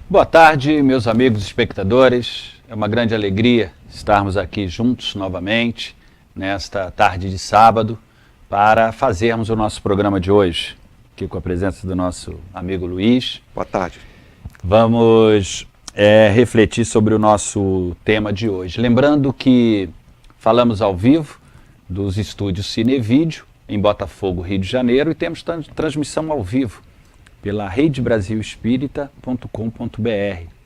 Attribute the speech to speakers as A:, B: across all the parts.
A: Boa tarde, meus amigos espectadores. É uma grande alegria estarmos aqui juntos novamente, nesta tarde de sábado, para fazermos o nosso programa de hoje, aqui com a presença do nosso amigo Luiz.
B: Boa tarde.
A: Vamos refletir sobre o nosso tema de hoje. Lembrando que falamos ao vivo dos estúdios Cinevídeo, em Botafogo, Rio de Janeiro, e temos transmissão ao vivo pela redebrasilespírita.com.br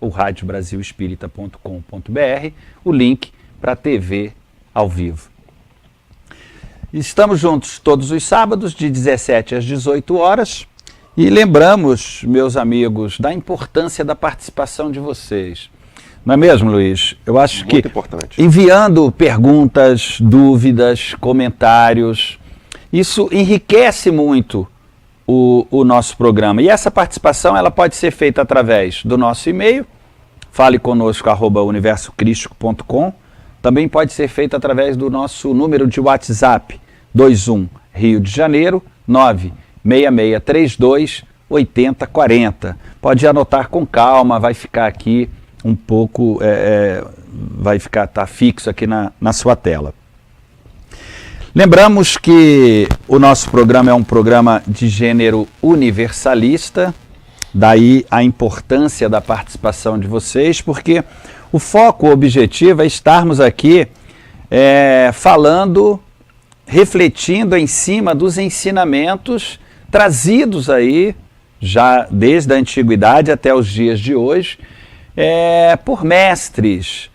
A: ou radiobrasilespírita.com.br, o link para a TV ao vivo. Estamos juntos todos os sábados, de 17 às 18 horas, e lembramos, meus amigos, da importância da participação de vocês. Não é mesmo, Luiz? Eu acho
B: Muito
A: que
B: importante.
A: Enviando perguntas, dúvidas, comentários, isso enriquece muito o nosso programa. E essa participação ela pode ser feita através do nosso e-mail, faleconosco@universocrístico.com. Também pode ser feita através do nosso número de WhatsApp, 21 Rio de Janeiro, 96632 8040. Pode anotar com calma, vai ficar aqui um pouco, tá fixo aqui na sua tela. Lembramos que o nosso programa é um programa de gênero universalista, daí a importância da participação de vocês, porque o foco, o objetivo é estarmos aqui falando, refletindo em cima dos ensinamentos trazidos aí, já desde a antiguidade até os dias de hoje, por mestres,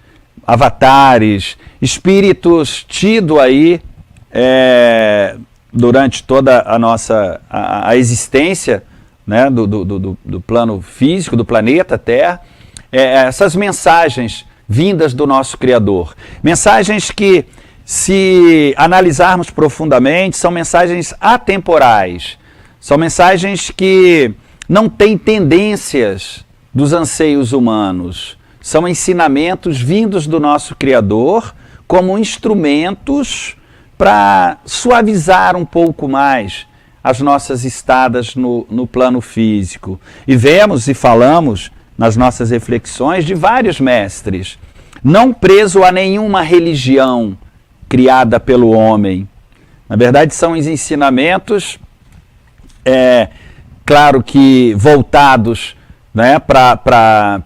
A: avatares, espíritos tidos aí durante toda a nossa a existência, né, do plano físico, do planeta Terra, essas mensagens vindas do nosso Criador. Mensagens que, se analisarmos profundamente, são mensagens atemporais, são mensagens que não têm tendências dos anseios humanos, são ensinamentos vindos do nosso Criador como instrumentos para suavizar um pouco mais as nossas estadas no plano físico. E vemos e falamos nas nossas reflexões de vários mestres, não preso a nenhuma religião criada pelo homem. Na verdade, são os ensinamentos, claro que voltados, né, para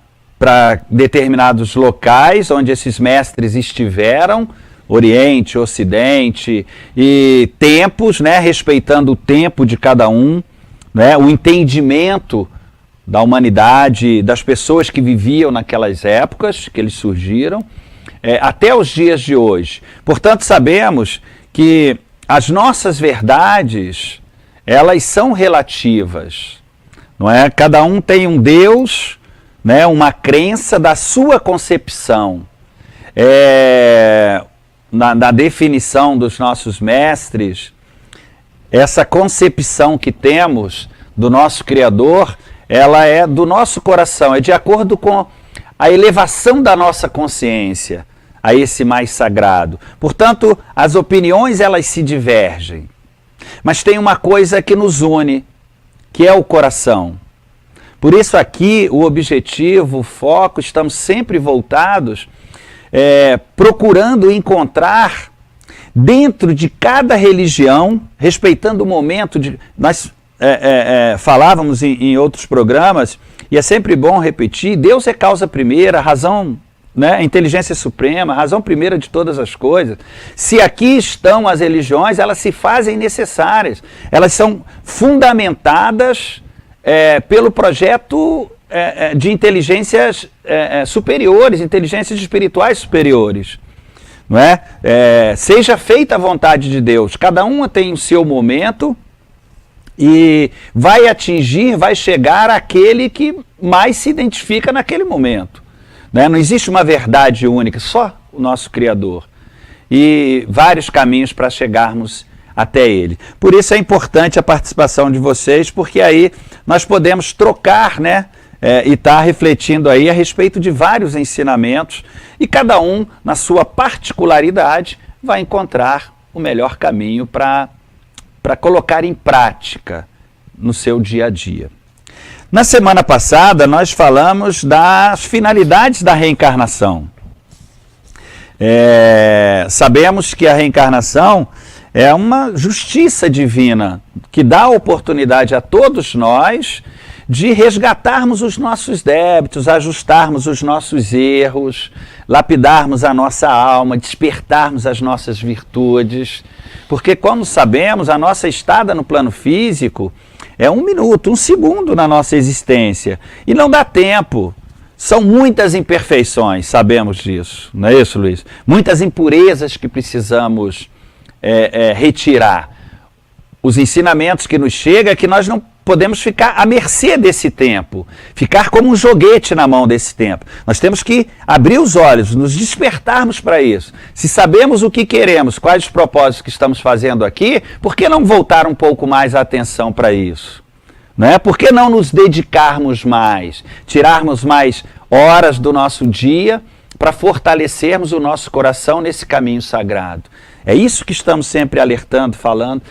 A: determinados locais onde esses mestres estiveram, Oriente, Ocidente, e tempos, né, respeitando o tempo de cada um, né, o entendimento da humanidade, das pessoas que viviam naquelas épocas que eles surgiram, até os dias de hoje. Portanto, sabemos que as nossas verdades, elas são relativas, não é? Cada um tem um Deus, né, uma crença da sua concepção. Na definição dos nossos mestres, essa concepção que temos do nosso Criador, ela é do nosso coração, é de acordo com a elevação da nossa consciência a esse mais sagrado. Portanto, as opiniões elas se divergem, mas tem uma coisa que nos une, que é o coração. Por isso aqui o objetivo, o foco, estamos sempre voltados procurando encontrar dentro de cada religião, respeitando o momento de... Nós falávamos em outros programas, e é sempre bom repetir, Deus é causa primeira, razão, né, inteligência suprema, razão primeira de todas as coisas. Se aqui estão as religiões, elas se fazem necessárias, elas são fundamentadas pelo projeto de inteligências superiores, inteligências espirituais superiores, não é? Seja feita a vontade de Deus, cada uma tem o seu momento e vai atingir, vai chegar àquele que mais se identifica naquele momento, né? Não existe uma verdade única, só o nosso Criador, e vários caminhos para chegarmos até Ele. Por isso é importante a participação de vocês, porque aí nós podemos trocar, né? E está refletindo aí a respeito de vários ensinamentos, e cada um, na sua particularidade, vai encontrar o melhor caminho para colocar em prática no seu dia a dia. Na semana passada, nós falamos das finalidades da reencarnação. Sabemos que a reencarnação é uma justiça divina que dá a oportunidade a todos nós de resgatarmos os nossos débitos, ajustarmos os nossos erros, lapidarmos a nossa alma, despertarmos as nossas virtudes. Porque, como sabemos, a nossa estada no plano físico é 1 minuto, 1 segundo na nossa existência. E não dá tempo. São muitas imperfeições, sabemos disso. Não é isso, Luiz? Muitas impurezas que precisamos retirar. Os ensinamentos que nos chegam é que nós não podemos ficar à mercê desse tempo, ficar como um joguete na mão desse tempo. Nós temos que abrir os olhos, nos despertarmos para isso. Se sabemos o que queremos, quais os propósitos que estamos fazendo aqui, por que não voltar um pouco mais a atenção para isso? Não é? Por que não nos dedicarmos mais, tirarmos mais horas do nosso dia para fortalecermos o nosso coração nesse caminho sagrado? É isso que estamos sempre alertando, falando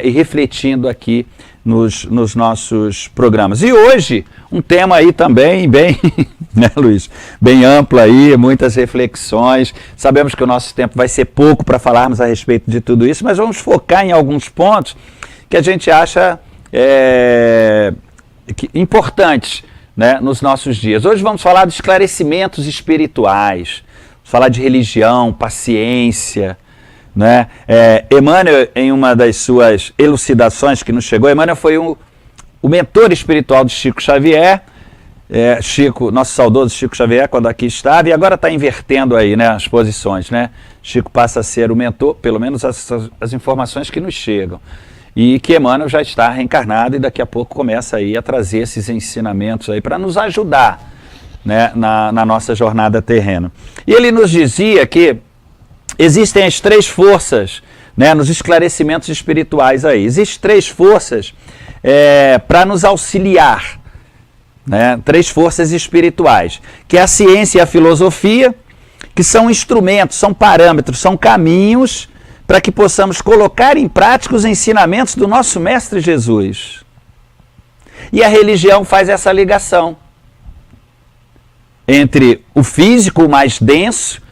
A: e refletindo aqui nos nossos programas. E hoje, um tema aí também bem, né, Luiz? Bem amplo aí, muitas reflexões. Sabemos que o nosso tempo vai ser pouco para falarmos a respeito de tudo isso, mas vamos focar em alguns pontos que a gente acha importantes, né, nos nossos dias. Hoje vamos falar de esclarecimentos espirituais, vamos falar de religião, paciência, né? Emmanuel, em uma das suas elucidações que nos chegou, Emmanuel foi o mentor espiritual de Chico Xavier, Chico, nosso saudoso Chico Xavier, quando aqui estava, e agora está invertendo aí, né, as posições, né? Chico passa a ser o mentor, pelo menos as informações que nos chegam, e que Emmanuel já está reencarnado e daqui a pouco começa aí a trazer esses ensinamentos aí para nos ajudar, né, na nossa jornada terrena. E ele nos dizia que existem as 3 forças, né, nos esclarecimentos espirituais aí. Existem 3 forças para nos auxiliar, né, 3 forças espirituais, que é a ciência e a filosofia, que são instrumentos, são parâmetros, são caminhos para que possamos colocar em prática os ensinamentos do nosso Mestre Jesus. E a religião faz essa ligação entre o físico, o mais denso,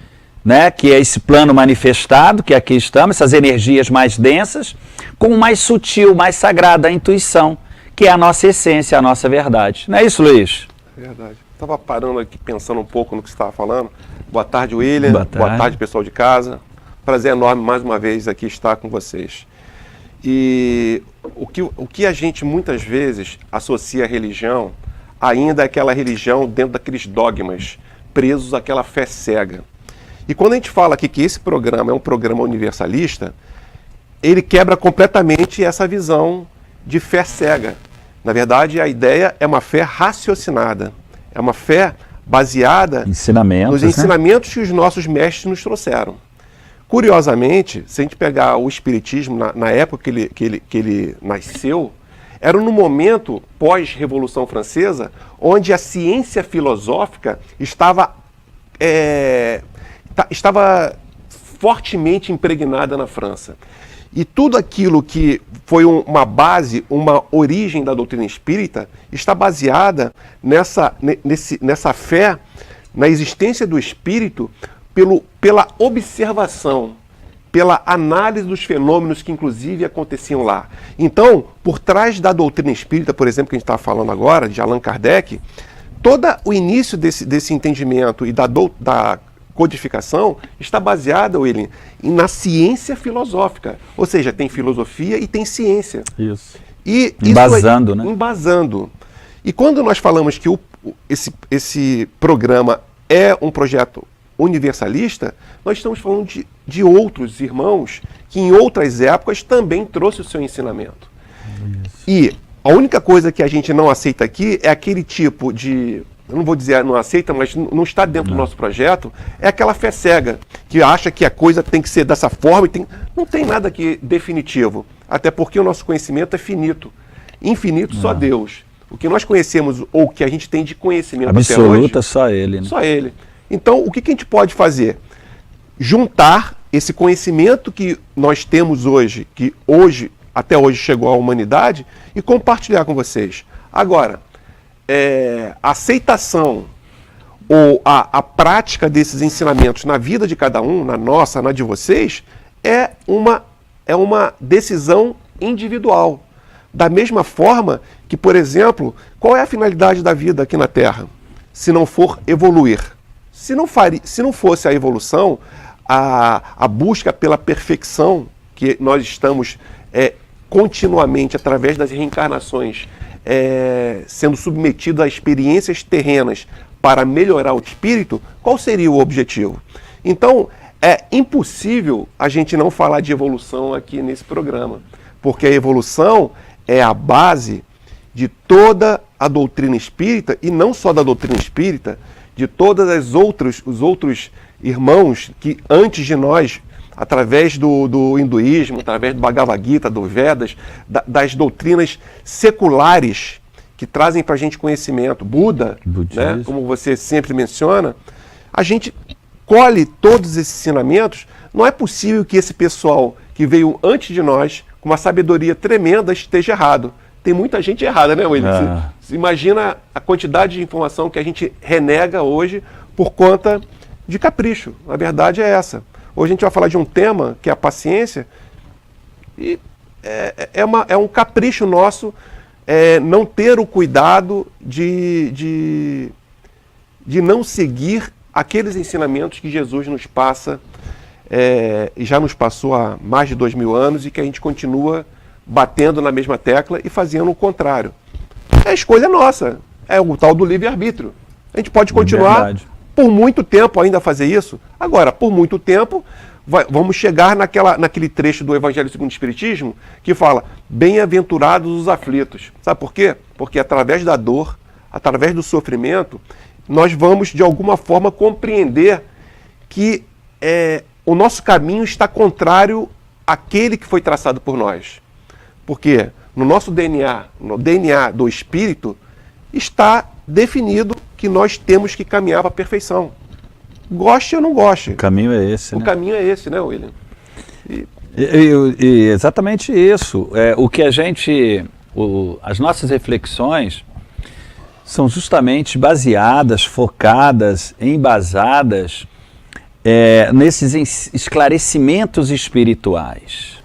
A: né, que é esse plano manifestado, que aqui estamos, essas energias mais densas, com o mais sutil, mais sagrado, a intuição, que é a nossa essência, a nossa verdade. Não é isso, Luiz?
B: Verdade. Estava parando aqui, pensando um pouco no que você estava falando. Boa tarde, William. Boa tarde, pessoal de casa. Prazer enorme, mais uma vez, aqui estar com vocês. E o que a gente, muitas vezes, associa à religião, ainda é aquela religião dentro daqueles dogmas, presos àquela fé cega. E quando a gente fala aqui que esse programa é um programa universalista, ele quebra completamente essa visão de fé cega. Na verdade, a ideia é uma fé raciocinada. É uma fé baseada nos ensinamentos que os nossos mestres nos trouxeram. Curiosamente, se a gente pegar o Espiritismo, na época que ele nasceu, era no momento pós-Revolução Francesa, onde a ciência filosófica estava fortemente impregnada na França. E tudo aquilo que foi uma base, uma origem da doutrina espírita, está baseada nessa fé, na existência do espírito, pela observação, pela análise dos fenômenos que inclusive aconteciam lá. Então, por trás da doutrina espírita, por exemplo, que a gente está falando agora, de Allan Kardec, todo o início desse entendimento e da codificação está baseada, William, na ciência filosófica. Ou seja, tem filosofia e tem ciência.
A: Isso.
B: E
A: embasando, né?
B: Embasando. E quando nós falamos que esse programa é um projeto universalista, nós estamos falando de outros irmãos que em outras épocas também trouxe o seu ensinamento. Isso. E a única coisa que a gente não aceita aqui é aquele tipo de... Eu não vou dizer não aceita, mas não está dentro do nosso projeto, é aquela fé cega, que acha que a coisa tem que ser dessa forma, não tem nada aqui definitivo, até porque o nosso conhecimento é finito. Infinito só Deus. O que nós conhecemos, ou que a gente tem de conhecimento
A: absoluta,
B: até hoje,
A: só Ele. Né?
B: Só Ele. Então, o que a gente pode fazer? Juntar esse conhecimento que nós temos hoje, até hoje chegou à humanidade, e compartilhar com vocês. Agora, a aceitação ou a prática desses ensinamentos na vida de cada um, na nossa, na de vocês, é uma decisão individual. Da mesma forma que, por exemplo, qual é a finalidade da vida aqui na Terra? Se não for evoluir. Se não fosse a evolução, a busca pela perfeição que nós estamos continuamente, através das reencarnações, sendo submetidos a experiências terrenas para melhorar o espírito, qual seria o objetivo? Então, é impossível a gente não falar de evolução aqui nesse programa, porque a evolução é a base de toda a doutrina espírita, e não só da doutrina espírita, de todas os outros irmãos que antes de nós, através do hinduísmo, através do Bhagavad Gita, dos Vedas, das doutrinas seculares que trazem para a gente conhecimento, Buda, né, como você sempre menciona, a gente colhe todos esses ensinamentos. Não é possível que esse pessoal que veio antes de nós, com uma sabedoria tremenda, esteja errado. Tem muita gente errada, né, William? Você imagina a quantidade de informação que a gente renega hoje por conta de capricho. A verdade é essa. Hoje a gente vai falar de um tema que é a paciência, e é um capricho nosso não ter o cuidado de não seguir aqueles ensinamentos que Jesus nos passa, e já nos passou há mais de 2000 anos, e que a gente continua batendo na mesma tecla e fazendo o contrário. É a escolha nossa, é o tal do livre-arbítrio. A gente pode continuar por muito tempo ainda a fazer isso. Agora, por muito tempo, vamos chegar naquele trecho do Evangelho segundo o Espiritismo que fala: bem-aventurados os aflitos. Sabe por quê? Porque através da dor, através do sofrimento, nós vamos de alguma forma compreender que o nosso caminho está contrário àquele que foi traçado por nós. Porque no nosso DNA, no DNA do espírito, está definido que nós temos que caminhar para a perfeição. Goste ou não goste.
A: O caminho é esse,
B: né? O caminho é esse, né, William?
A: E exatamente isso. O que a gente... as nossas reflexões são justamente baseadas, focadas, embasadas nesses esclarecimentos espirituais.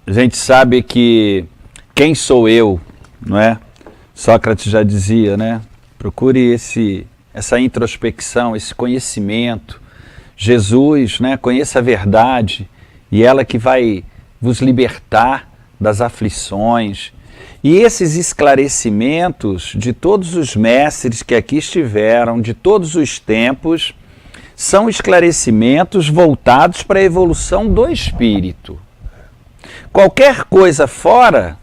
A: A gente sabe que quem sou eu, não é? Sócrates já dizia, né? Procure essa introspecção, esse conhecimento. Jesus, né? Conheça a verdade, e ela que vai vos libertar das aflições. E esses esclarecimentos de todos os mestres que aqui estiveram, de todos os tempos, são esclarecimentos voltados para a evolução do espírito. Qualquer coisa fora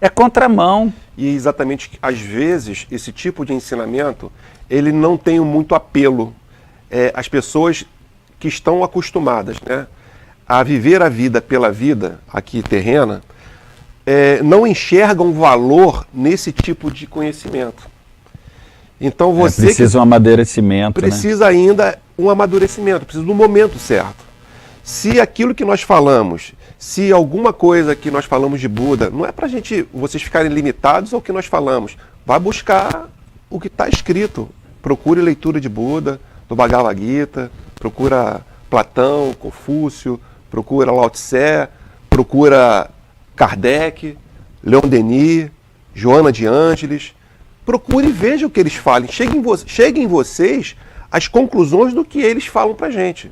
A: é contramão.
B: E exatamente, às vezes, esse tipo de ensinamento, ele não tem muito apelo. As pessoas que estão acostumadas, né, a viver a vida pela vida aqui terrena, não enxergam valor nesse tipo de conhecimento. Então você
A: precisa um amadurecimento.
B: Precisa ainda um amadurecimento, precisa do momento certo. Se aquilo que nós falamos, se alguma coisa que nós falamos de Buda, não é para vocês ficarem limitados ao que nós falamos. Vá buscar o que está escrito. Procure leitura de Buda, do Bhagavad Gita, procura Platão, Confúcio, procura Lao Tse, procura Kardec, Leon Denis, Joana de Ângeles. Procure e veja o que eles falam. Cheguem vocês às conclusões do que eles falam para a gente.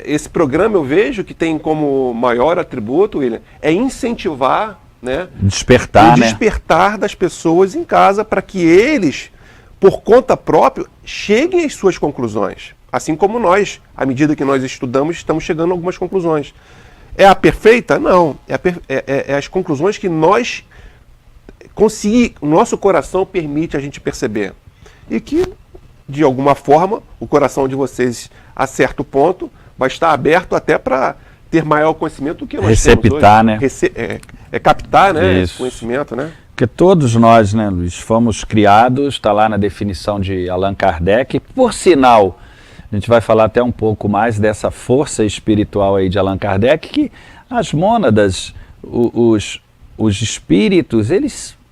B: Esse programa eu vejo que tem como maior atributo, William, incentivar, né,
A: despertar,
B: o despertar das pessoas em casa, para que eles, por conta própria, cheguem às suas conclusões. Assim como nós, à medida que nós estudamos, estamos chegando a algumas conclusões. É a perfeita? Não. É as conclusões que nós o nosso coração permite a gente perceber. E que, de alguma forma, o coração de vocês, a certo ponto, vai estar aberto até para ter maior conhecimento do que nós
A: receptar,
B: temos hoje.
A: Né?
B: Captar, né, esse conhecimento, né?
A: Porque todos nós, né, Luiz, fomos criados, está lá na definição de Allan Kardec. Por sinal, a gente vai falar até um pouco mais dessa força espiritual aí de Allan Kardec, que as mônadas, os espíritos,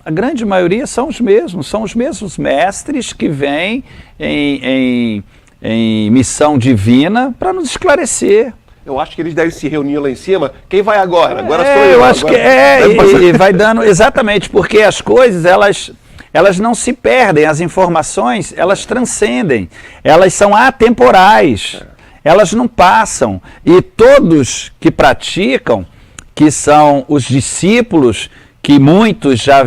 A: a grande maioria são os mesmos mestres que vêm em missão divina para nos esclarecer.
B: Eu acho que eles devem se reunir lá em cima. Quem vai agora? Agora sou eu.
A: Eu acho que e vai dando, exatamente, porque as coisas, elas não se perdem, as informações, elas transcendem, elas são atemporais, elas não passam. E todos que praticam, que são os discípulos, que muitos já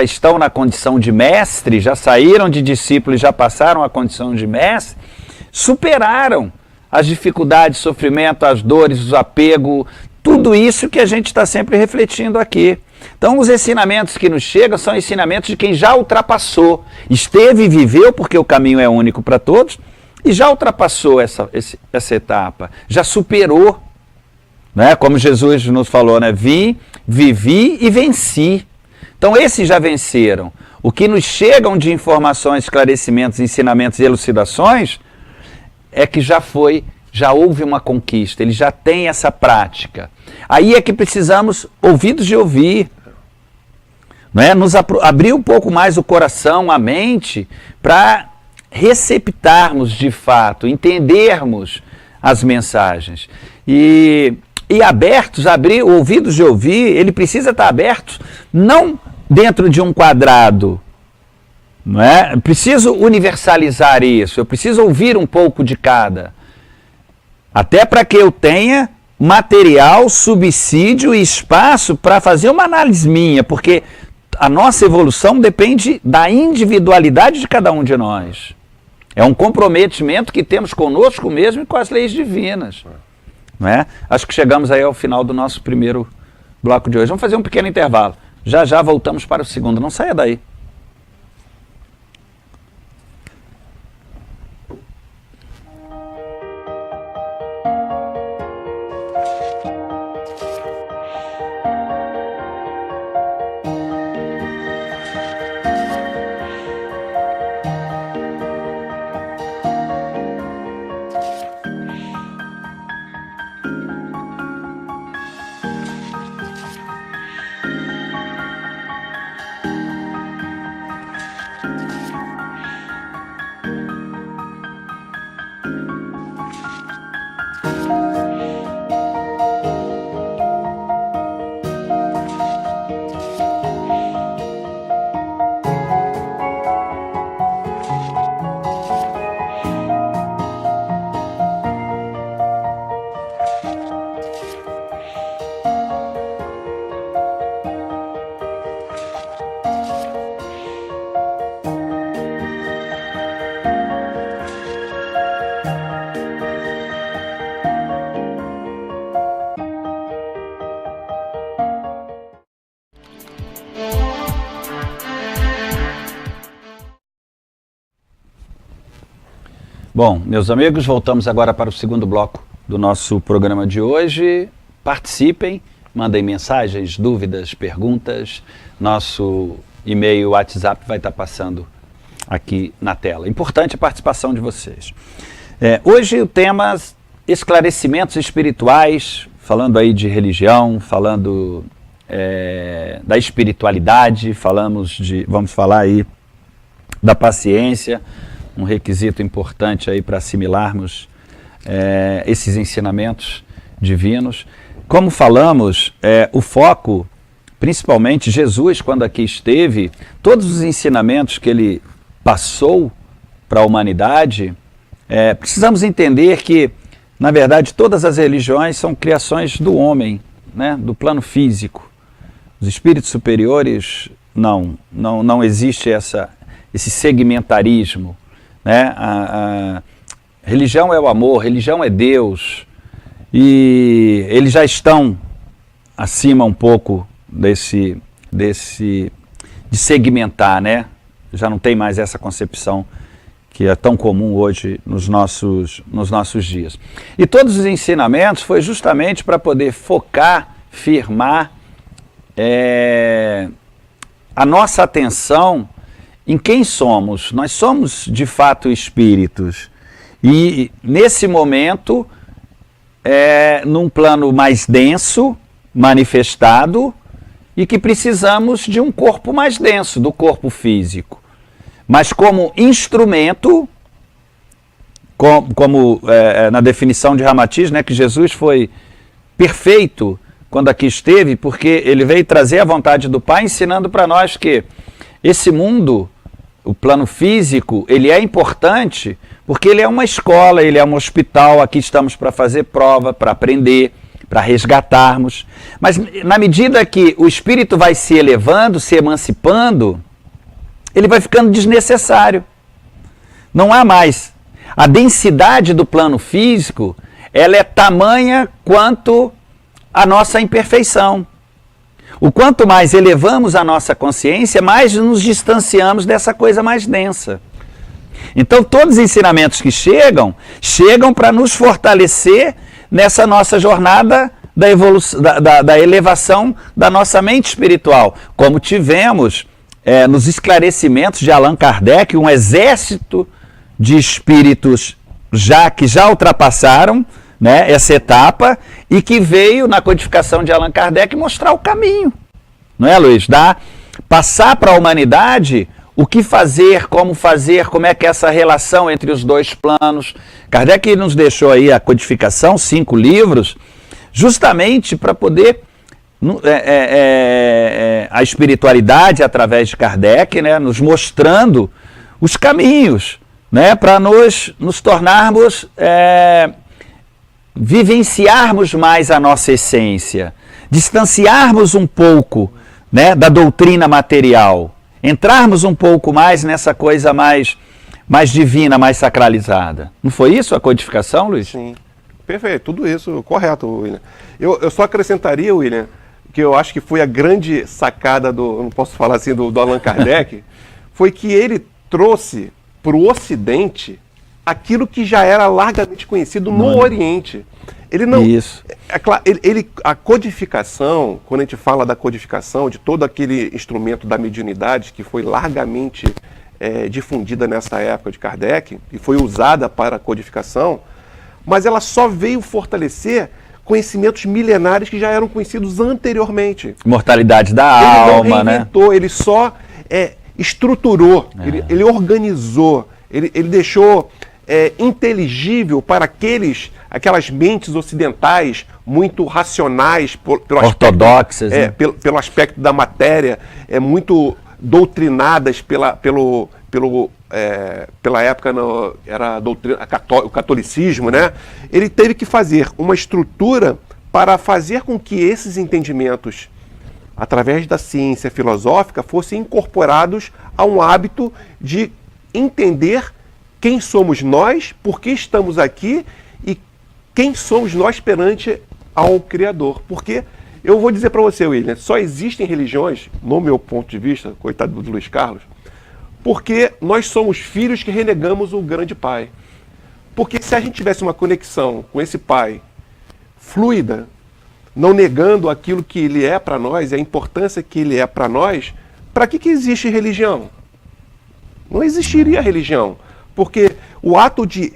A: estão na condição de mestre, já saíram de discípulo e já passaram a condição de mestre, superaram as dificuldades, sofrimento, as dores, o apego, tudo isso que a gente está sempre refletindo aqui. Então, os ensinamentos que nos chegam são ensinamentos de quem já ultrapassou, esteve e viveu, porque o caminho é único para todos, e já ultrapassou essa etapa, já superou, né? Como Jesus nos falou, né? Vim, vivi e venci. Então, esses já venceram. O que nos chegam de informações, esclarecimentos, ensinamentos e elucidações é que já houve uma conquista, ele já tem essa prática. Aí é que precisamos, ouvidos de ouvir, né? Nos abrir um pouco mais o coração, a mente, para receptarmos de fato, entendermos as mensagens. E abertos, ouvidos de ouvir, ele precisa estar aberto, não dentro de um quadrado, não é? Preciso universalizar isso, eu preciso ouvir um pouco de cada. Até para que eu tenha material, subsídio e espaço para fazer uma análise minha, porque a nossa evolução depende da individualidade de cada um de nós. É um comprometimento que temos conosco mesmo e com as leis divinas. Não é? Acho que chegamos aí ao final do nosso primeiro bloco de hoje. Vamos fazer um pequeno intervalo. Já já voltamos para o segundo. Não saia daí. Bom, meus amigos, voltamos agora para o segundo bloco do nosso programa de hoje. Participem, mandem mensagens, dúvidas, perguntas. Nosso e-mail, WhatsApp vai estar passando aqui na tela. Importante a participação de vocês. Hoje o tema esclarecimentos espirituais, falando aí de religião, falando da espiritualidade, vamos falar aí da paciência, um requisito importante aí para assimilarmos esses ensinamentos divinos. Como falamos, o foco, principalmente Jesus, quando aqui esteve, todos os ensinamentos que ele passou para a humanidade, precisamos entender que, na verdade, todas as religiões são criações do homem, né, do plano físico. Os espíritos superiores, não existe esse segmentarismo. Né? A religião é o amor, religião é Deus, e eles já estão acima um pouco de segmentar, né? Já não tem mais essa concepção que é tão comum hoje nos nossos dias. E todos os ensinamentos foi justamente para poder focar, firmar a nossa atenção em quem somos. Nós somos de fato espíritos, e nesse momento, num plano mais denso, manifestado, e que precisamos de um corpo mais denso, do corpo físico. Mas como instrumento, como na definição de Ramatiz, né, que Jesus foi perfeito quando aqui esteve, porque ele veio trazer a vontade do Pai, ensinando para nós que esse mundo, o plano físico, ele é importante porque ele é uma escola, ele é um hospital, aqui estamos para fazer prova, para aprender, para resgatarmos. Mas na medida que o espírito vai se elevando, se emancipando, ele vai ficando desnecessário. Não há mais. A densidade do plano físico, ela é tamanha quanto a nossa imperfeição. O quanto mais elevamos a nossa consciência, mais nos distanciamos dessa coisa mais densa. Então, todos os ensinamentos que chegam para nos fortalecer nessa nossa jornada da evolução, da elevação da nossa mente espiritual. Como tivemos nos esclarecimentos de Allan Kardec, um exército de espíritos que já ultrapassaram, né, essa etapa, e que veio na codificação de Allan Kardec mostrar o caminho. Não é, Luiz? Passar para a humanidade o que fazer, como é que é essa relação entre os dois planos. Kardec nos deixou aí a codificação, 5 livros, justamente para poder a espiritualidade através de Kardec, né, nos mostrando os caminhos, né, para nos tornarmos, vivenciarmos mais a nossa essência, distanciarmos um pouco, né, da doutrina material, entrarmos um pouco mais nessa coisa mais divina, mais sacralizada. Não foi isso a codificação, Luiz?
B: Sim, perfeito, tudo isso, correto, William. Eu só acrescentaria, William, que eu acho que foi a grande sacada não posso falar assim, do Allan Kardec, foi que ele trouxe para o Ocidente aquilo que já era largamente conhecido no Oriente. Ele não.
A: Isso.
B: A codificação, quando a gente fala da codificação, de todo aquele instrumento da mediunidade que foi largamente difundida nessa época de Kardec e foi usada para a codificação, mas ela só veio fortalecer conhecimentos milenares que já eram conhecidos anteriormente.
A: Mortalidade da alma, né?
B: Ele só estruturou, ele organizou, ele deixou inteligível para aquelas mentes ocidentais muito racionais,
A: ortodoxas, né?
B: pelo aspecto da matéria, muito doutrinadas pela época, era a doutrina, o catolicismo, né? Ele teve que fazer uma estrutura para fazer com que esses entendimentos, através da ciência filosófica, fossem incorporados a um hábito de entender quem somos nós, por que estamos aqui e quem somos nós perante ao Criador. Porque eu vou dizer para você, William, só existem religiões, no meu ponto de vista, coitado do Luiz Carlos, porque nós somos filhos que renegamos o grande Pai. Porque se a gente tivesse uma conexão com esse Pai fluida, não negando aquilo que Ele é para nós, a importância que Ele é para nós, para que existe religião? Não existiria religião. Porque o ato de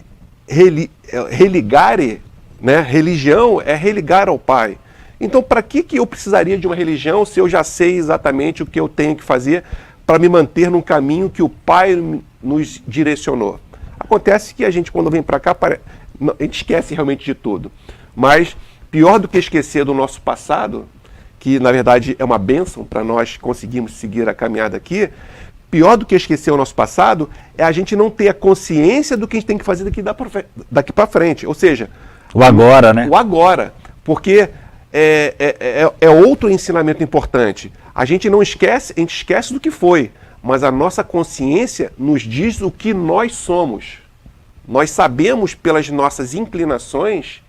B: religare, né, religião é religar ao Pai. Então, para que eu precisaria de uma religião se eu já sei exatamente o que eu tenho que fazer para me manter num caminho que o Pai nos direcionou? Acontece que a gente, quando vem para cá, a gente esquece realmente de tudo. Mas, pior do que esquecer do nosso passado, que na verdade é uma bênção para nós conseguirmos seguir a caminhada aqui, pior do que esquecer o nosso passado é a gente não ter a consciência do que a gente tem que fazer daqui para frente. Ou seja,
A: o agora, né?
B: O agora. Porque é outro ensinamento importante. A gente não esquece, a gente esquece do que foi, mas a nossa consciência nos diz o que nós somos. Nós sabemos pelas nossas inclinações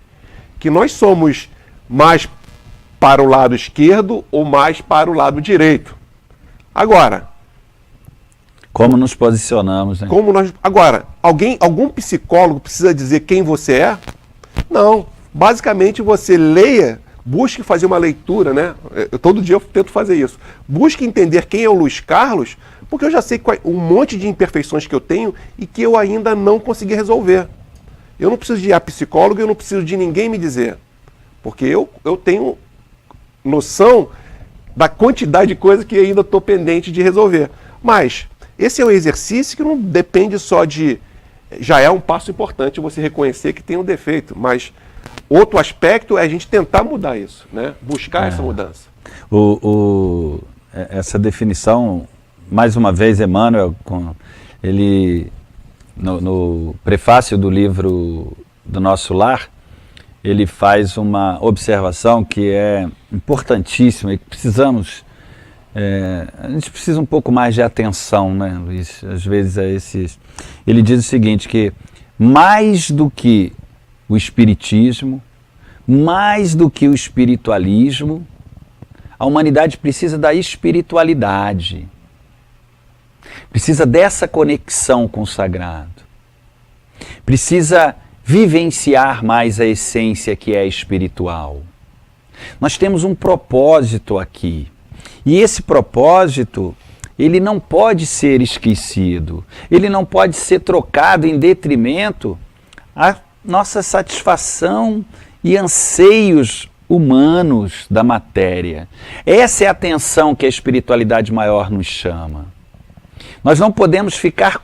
B: que nós somos mais para o lado esquerdo ou mais para o lado direito. Agora,
A: como nos posicionamos, né?
B: Agora, algum psicólogo precisa dizer quem você é? Não. Basicamente, você leia, busque fazer uma leitura, né? Todo dia eu tento fazer isso. Busque entender quem é o Luiz Carlos, porque eu já sei um monte de imperfeições que eu tenho e que eu ainda não consegui resolver. Eu não preciso de ir a psicólogo, eu não preciso de ninguém me dizer. Porque eu tenho noção da quantidade de coisas que ainda estou pendente de resolver. Mas esse é um exercício que não depende só de... Já é um passo importante você reconhecer que tem um defeito, mas outro aspecto é a gente tentar mudar isso, né? Buscar essa mudança.
A: Essa definição, mais uma vez, Emmanuel, ele, no prefácio do livro do Nosso Lar, ele faz uma observação que é importantíssima e precisamos... a gente precisa um pouco mais de atenção, né, Luiz? Às vezes a esses... Ele diz o seguinte, que mais do que o espiritismo, mais do que o espiritualismo, a humanidade precisa da espiritualidade. Precisa dessa conexão com o sagrado. Precisa vivenciar mais a essência que é espiritual. Nós temos um propósito aqui. E esse propósito, ele não pode ser esquecido. Ele não pode ser trocado em detrimento à nossa satisfação e anseios humanos da matéria. Essa é a atenção que a espiritualidade maior nos chama. Nós não podemos ficar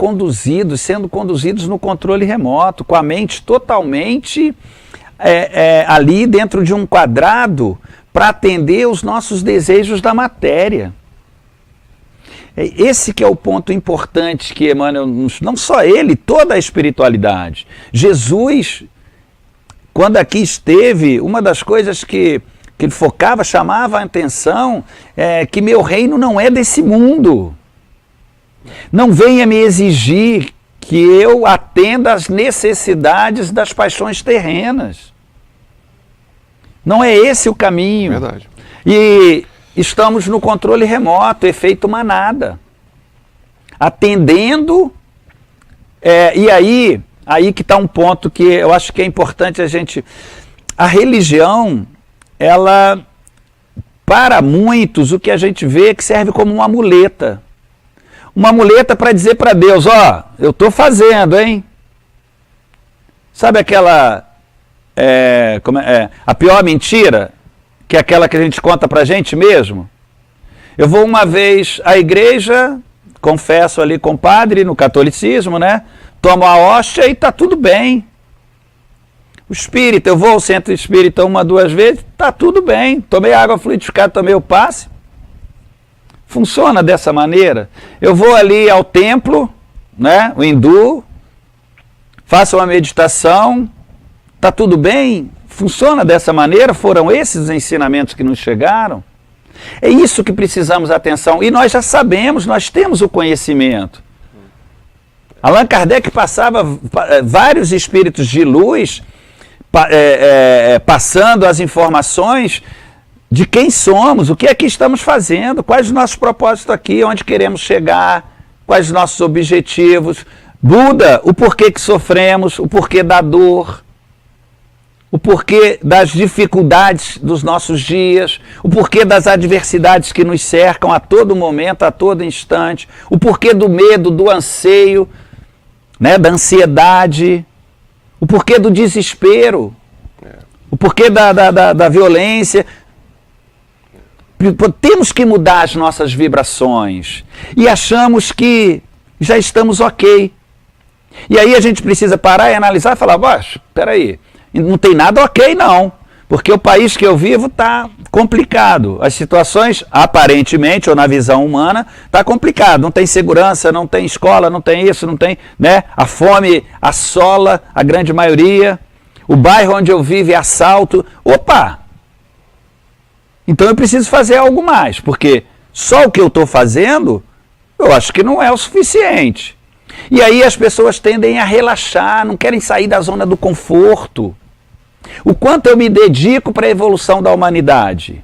A: sendo conduzidos no controle remoto, com a mente totalmente ali dentro de um quadrado para atender os nossos desejos da matéria. Esse que é o ponto importante que Emmanuel, não só ele, toda a espiritualidade. Jesus, quando aqui esteve, uma das coisas que ele focava, chamava a atenção, é que meu reino não é desse mundo. Não venha me exigir que eu atenda às necessidades das paixões terrenas. Não é esse o caminho.
B: Verdade.
A: E estamos no controle remoto, efeito manada. Atendendo, e aí que está um ponto que eu acho que é importante a gente... A religião, ela, para muitos, o que a gente vê é que serve como uma muleta. Uma muleta para dizer para Deus, ó, eu estou fazendo, hein? Sabe aquela... a pior mentira, que é aquela que a gente conta para a gente mesmo? Eu vou uma vez à igreja, confesso ali com o padre, no catolicismo, né? Tomo a hóstia e está tudo bem. O espírita, eu vou ao centro espírita 1, 2 vezes, está tudo bem. Tomei água fluidificada, tomei o passe. Funciona dessa maneira. Eu vou ali ao templo, né? O hindu, faço uma meditação, está tudo bem? Funciona dessa maneira? Foram esses os ensinamentos que nos chegaram? É isso que precisamos atenção. E nós já sabemos, nós temos o conhecimento. Allan Kardec passava vários espíritos de luz, passando as informações de quem somos, o que é que estamos fazendo, quais os nossos propósitos aqui, onde queremos chegar, quais os nossos objetivos. Buda, o porquê que sofremos, o porquê da dor, o porquê das dificuldades dos nossos dias, o porquê das adversidades que nos cercam a todo momento, a todo instante, o porquê do medo, do anseio, né, da ansiedade, o porquê do desespero, o porquê da violência. Temos que mudar as nossas vibrações e achamos que já estamos ok. E aí a gente precisa parar e analisar e falar, espera aí, não tem nada ok não, porque o país que eu vivo está complicado. As situações, aparentemente, ou na visão humana, está complicado. Não tem segurança, não tem escola, não tem isso, não tem, né? A fome assola a grande maioria. O bairro onde eu vivo é assalto. Opa! Então eu preciso fazer algo mais, porque só o que eu estou fazendo, eu acho que não é o suficiente. E aí as pessoas tendem a relaxar, não querem sair da zona do conforto. O quanto eu me dedico para a evolução da humanidade?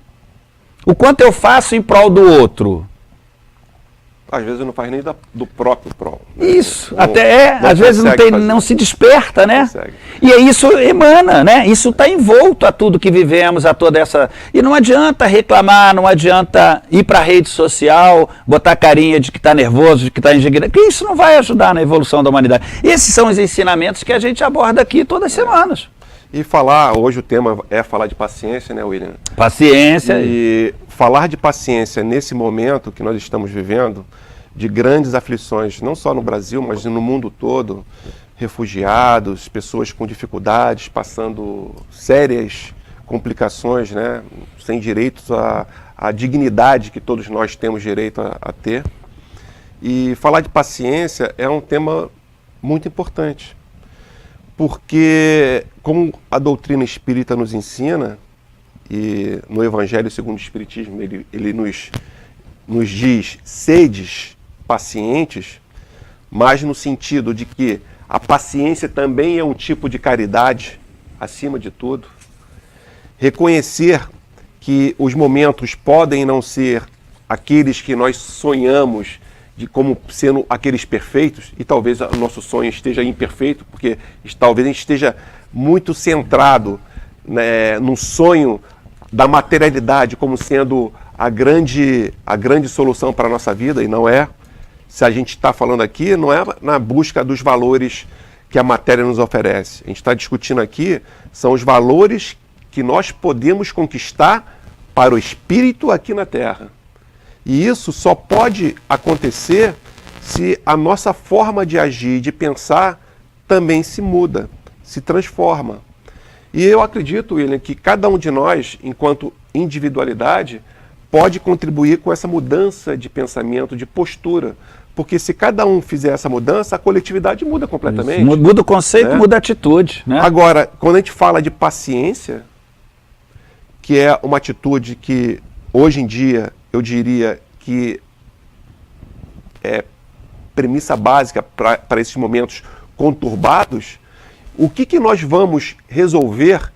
A: O quanto eu faço em prol do outro?
B: Às vezes não faz nem do próprio prol. Né?
A: Isso, às vezes não se desperta, né? E aí isso emana, né? Isso está envolto a tudo que vivemos, a toda essa... E não adianta reclamar, não adianta ir para a rede social, botar carinha de que está nervoso, de que está indignado, porque isso não vai ajudar na evolução da humanidade. Esses são os ensinamentos que a gente aborda aqui todas as semanas.
B: E falar, hoje o tema é falar de paciência, né, William?
A: Paciência.
B: E falar de paciência nesse momento que nós estamos vivendo, de grandes aflições, não só no Brasil, mas no mundo todo, refugiados, pessoas com dificuldades, passando sérias complicações, né, sem direitos à dignidade que todos nós temos direito a ter. E falar de paciência é um tema muito importante, porque como a doutrina espírita nos ensina, e no Evangelho segundo o Espiritismo ele nos diz, sedes pacientes, mas no sentido de que a paciência também é um tipo de caridade, acima de tudo. Reconhecer que os momentos podem não ser aqueles que nós sonhamos de como sendo aqueles perfeitos, e talvez o nosso sonho esteja imperfeito, porque talvez a gente esteja muito centrado, né, no sonho da materialidade como sendo a grande solução para a nossa vida, e não é. Se a gente está falando aqui, não é na busca dos valores que a matéria nos oferece. A gente está discutindo aqui, são os valores que nós podemos conquistar para o espírito aqui na Terra. E isso só pode acontecer se a nossa forma de agir e de pensar também se muda, se transforma. E eu acredito, William, que cada um de nós, enquanto individualidade, pode contribuir com essa mudança de pensamento, de postura. Porque se cada um fizer essa mudança, a coletividade muda completamente.
A: Isso. Muda o conceito, né? Muda a atitude. Né?
B: Agora, quando a gente fala de paciência, que é uma atitude que, hoje em dia, eu diria que é premissa básica para esses momentos conturbados, o que nós vamos resolver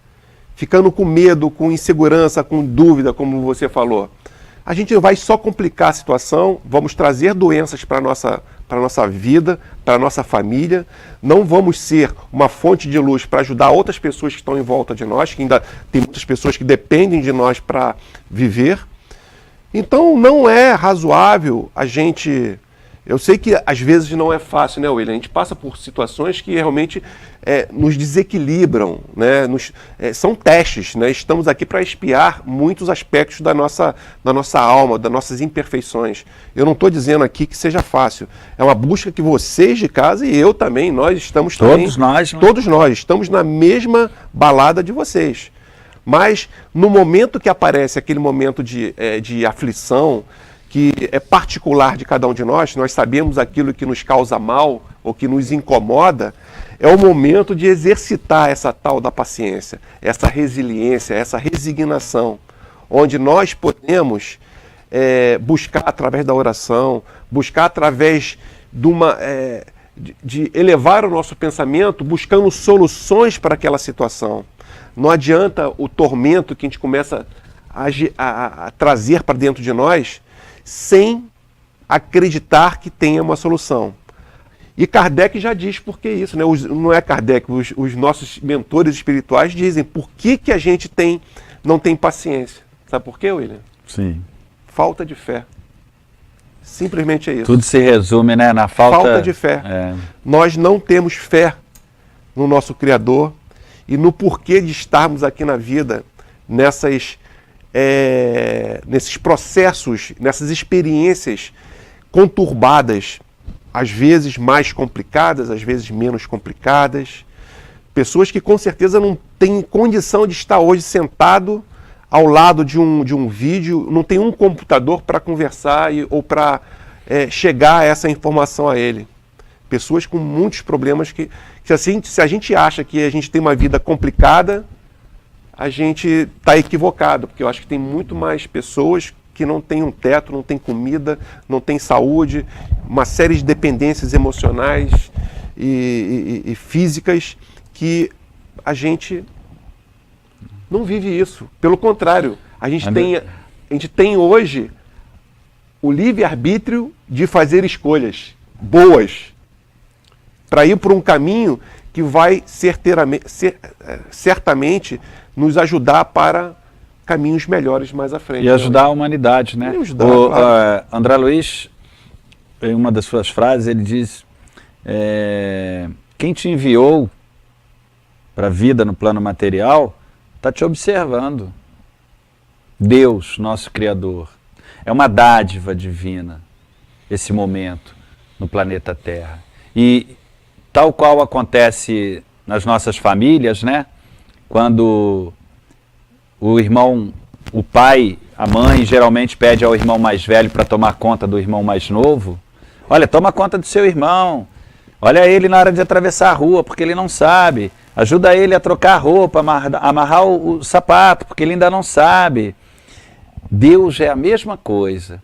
B: ficando com medo, com insegurança, com dúvida, como você falou? A gente vai só complicar a situação, vamos trazer doenças para a nossa vida, para a nossa família, não vamos ser uma fonte de luz para ajudar outras pessoas que estão em volta de nós, que ainda tem muitas pessoas que dependem de nós para viver. Então não é razoável a gente... Eu sei que às vezes não é fácil, né, William? A gente passa por situações que realmente nos desequilibram, né? São testes, né? Estamos aqui para espiar muitos aspectos da nossa alma, das nossas imperfeições. Eu não estou dizendo aqui que seja fácil. É uma busca que vocês de casa e eu também, nós estamos também...
A: Todos nós. Né?
B: Todos nós estamos na mesma balada de vocês. Mas no momento que aparece aquele momento de aflição, que é particular de cada um de nós sabemos aquilo que nos causa mal ou que nos incomoda, é o momento de exercitar essa tal da paciência, essa resiliência, essa resignação, onde nós podemos buscar através da oração, buscar através de elevar o nosso pensamento, buscando soluções para aquela situação. Não adianta o tormento que a gente começa a trazer para dentro de nós, sem acreditar que tenha uma solução. E Kardec já diz por que isso, né? Não é Kardec, os nossos mentores espirituais dizem por que a gente não tem paciência. Sabe por quê, William?
A: Sim.
B: Falta de fé. Simplesmente é isso.
A: Tudo se resume, né, na falta
B: de fé. Nós não temos fé no nosso Criador e no porquê de estarmos aqui na vida, nesses processos, nessas experiências conturbadas, às vezes mais complicadas, às vezes menos complicadas. Pessoas que com certeza não têm condição de estar hoje sentado ao lado de um vídeo, não tem um computador para conversar ou para chegar a essa informação a ele. Pessoas com muitos problemas que se a gente acha que a gente tem uma vida complicada, a gente está equivocado, porque eu acho que tem muito mais pessoas que não têm um teto, não têm comida, não têm saúde, uma série de dependências emocionais e físicas que a gente não vive isso. Pelo contrário, a gente tem hoje o livre-arbítrio de fazer escolhas boas para ir por um caminho que vai certamente nos ajudar para caminhos melhores mais à frente.
A: E ajudar a humanidade, né? Claro. André Luiz, em uma das suas frases, ele diz, quem te enviou para a vida no plano material, está te observando. Deus, nosso Criador. É uma dádiva divina esse momento no planeta Terra. E tal qual acontece nas nossas famílias, né? Quando o irmão, o pai, a mãe geralmente pede ao irmão mais velho para tomar conta do irmão mais novo. Olha, toma conta do seu irmão. Olha ele na hora de atravessar a rua, porque ele não sabe. Ajuda ele a trocar a roupa, amarrar o sapato, porque ele ainda não sabe. Deus é a mesma coisa.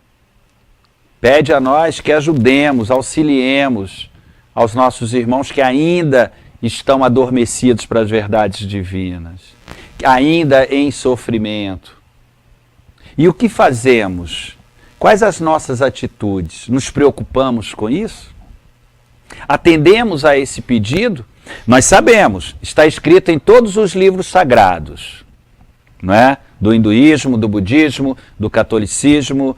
A: Pede a nós que ajudemos, auxiliemos aos nossos irmãos que ainda estão adormecidos para as verdades divinas, ainda em sofrimento. E o que fazemos? Quais as nossas atitudes? Nos preocupamos com isso? Atendemos a esse pedido? Nós sabemos, está escrito em todos os livros sagrados, não é? Do hinduísmo, do budismo, do catolicismo,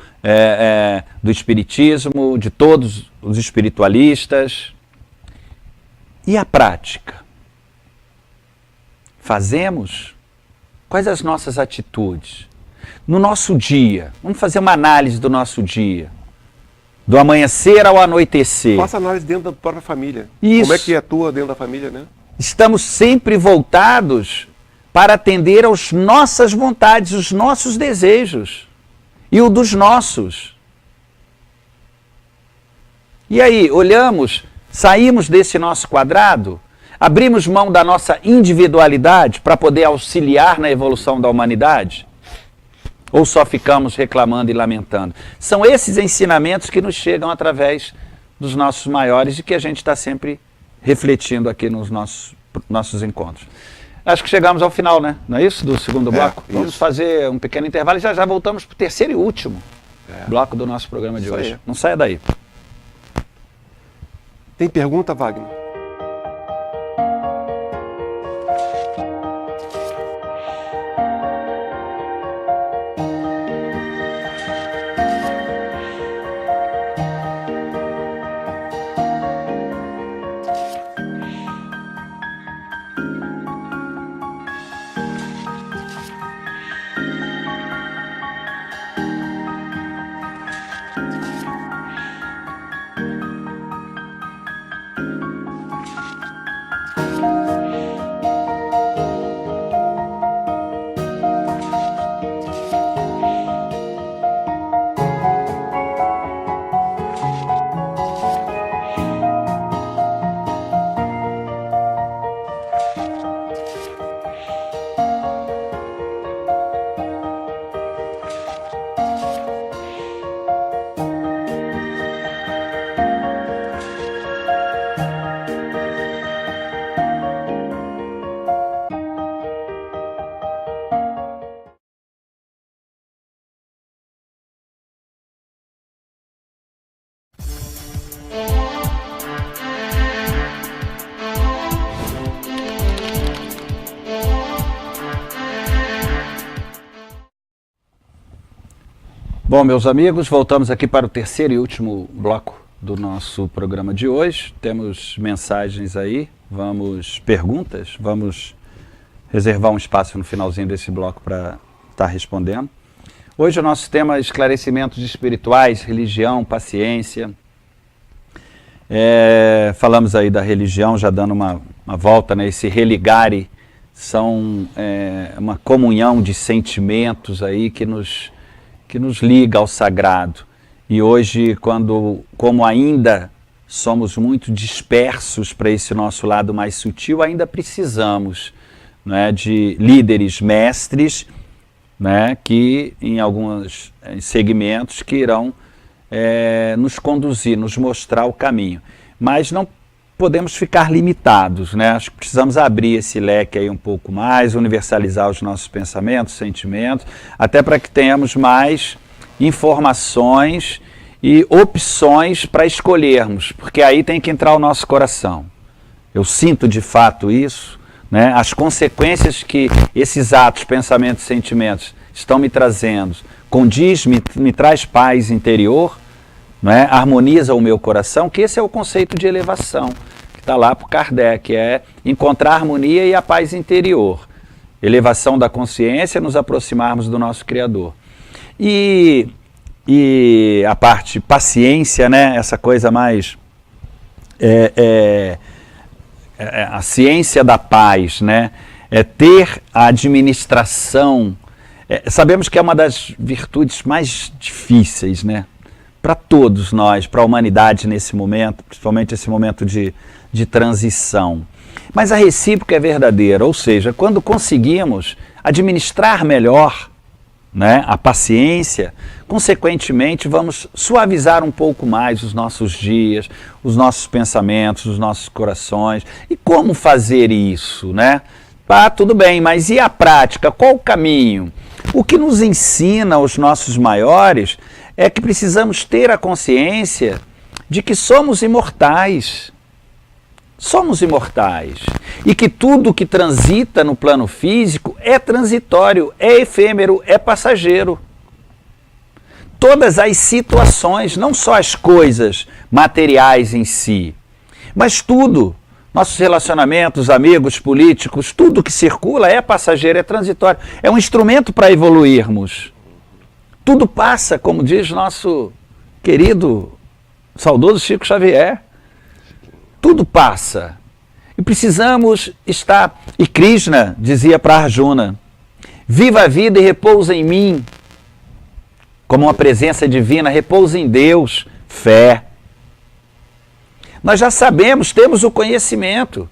A: do espiritismo, de todos os espiritualistas. E a prática? Fazemos? Quais as nossas atitudes? No nosso dia, vamos fazer uma análise do nosso dia. Do amanhecer ao anoitecer.
B: Faça análise dentro da própria família.
A: Isso.
B: Como é que atua dentro da família, né?
A: Estamos sempre voltados para atender às nossas vontades, os nossos desejos e o dos nossos. E aí, olhamos, saímos desse nosso quadrado, abrimos mão da nossa individualidade para poder auxiliar na evolução da humanidade? Ou só ficamos reclamando e lamentando? São esses ensinamentos que nos chegam através dos nossos maiores e que a gente está sempre refletindo aqui nos nossos encontros. Acho que chegamos ao final, né? Não é isso? Do segundo bloco? Vamos fazer um pequeno intervalo e já voltamos para o terceiro e último bloco do nosso programa de hoje. Não saia daí.
B: Tem pergunta, Wagner?
A: Bom, meus amigos, voltamos aqui para o terceiro e último bloco do nosso programa de hoje. Temos mensagens aí, perguntas, vamos reservar um espaço no finalzinho desse bloco para estar respondendo. Hoje o nosso tema é esclarecimentos espirituais, religião, paciência. Falamos aí da religião, já dando uma volta, né? Esse religare são uma comunhão de sentimentos aí que nos liga ao sagrado. E hoje, como ainda somos muito dispersos para esse nosso lado mais sutil, ainda precisamos, né, de líderes mestres, né, que em alguns segmentos que irão nos conduzir, nos mostrar o caminho. Mas não podemos ficar limitados, né? Acho que precisamos abrir esse leque aí um pouco mais, universalizar os nossos pensamentos, sentimentos, até para que tenhamos mais informações e opções para escolhermos, porque aí tem que entrar o nosso coração. Eu sinto de fato isso, né? As consequências que esses atos, pensamentos, sentimentos estão me trazendo, me traz paz interior, né? Harmoniza o meu coração, que esse é o conceito de elevação, que está lá por Kardec, é encontrar a harmonia e a paz interior. Elevação da consciência, nos aproximarmos do nosso Criador. E a parte paciência, né, essa coisa mais... a ciência da paz, né, ter a administração... sabemos que é uma das virtudes mais difíceis, né, para todos nós, para a humanidade nesse momento, principalmente esse momento de transição. Mas a recíproca é verdadeira, ou seja, quando conseguimos administrar melhor, né, a paciência, consequentemente vamos suavizar um pouco mais os nossos dias, os nossos pensamentos, os nossos corações. E como fazer isso, né? Tudo bem, mas e a prática? Qual o caminho? O que nos ensina os nossos maiores é que precisamos ter a consciência de que somos imortais. Somos imortais. E que tudo que transita no plano físico é transitório, é efêmero, é passageiro. Todas as situações, não só as coisas materiais em si, mas tudo, nossos relacionamentos, amigos, políticos, tudo que circula é passageiro, é transitório. É um instrumento para evoluirmos. Tudo passa, como diz nosso querido, saudoso Chico Xavier. Tudo passa. E precisamos estar... E Krishna dizia para Arjuna, viva a vida e repousa em mim. Como uma presença divina, repousa em Deus, fé. Nós já sabemos, temos o conhecimento.